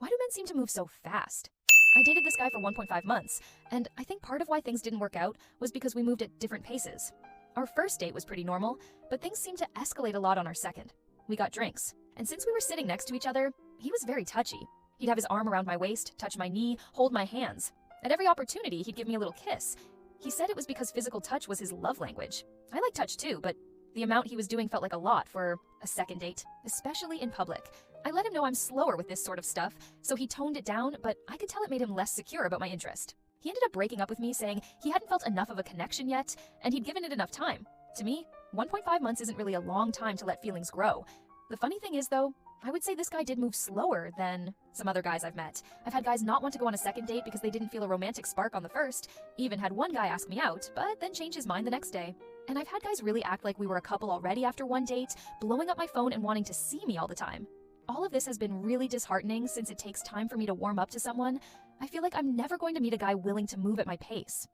Why do men seem to move so fast? I dated this guy for 1.5 months, and I think part of why things didn't work out was because we moved at different paces. Our first date was pretty normal, but things seemed to escalate a lot on our second. We got drinks, and since we were sitting next to each other, he was very touchy. He'd have his arm around my waist, touch my knee, hold my hands. At every opportunity, he'd give me a little kiss. He said it was because physical touch was his love language. I like touch too, but the amount he was doing felt like a lot for a second date, especially in public. I let him know I'm slower with this sort of stuff, so he toned it down, but I could tell it made him less secure about my interest. He ended up breaking up with me, saying he hadn't felt enough of a connection yet, and he'd given it enough time. To me, 1.5 months isn't really a long time to let feelings grow. The funny thing is, though, I would say this guy did move slower than some other guys I've met. I've had guys not want to go on a second date because they didn't feel a romantic spark on the first, even had one guy ask me out, but then change his mind the next day. And I've had guys really act like we were a couple already after one date, blowing up my phone and wanting to see me all the time. All of this has been really disheartening since it takes time for me to warm up to someone. I feel like I'm never going to meet a guy willing to move at my pace.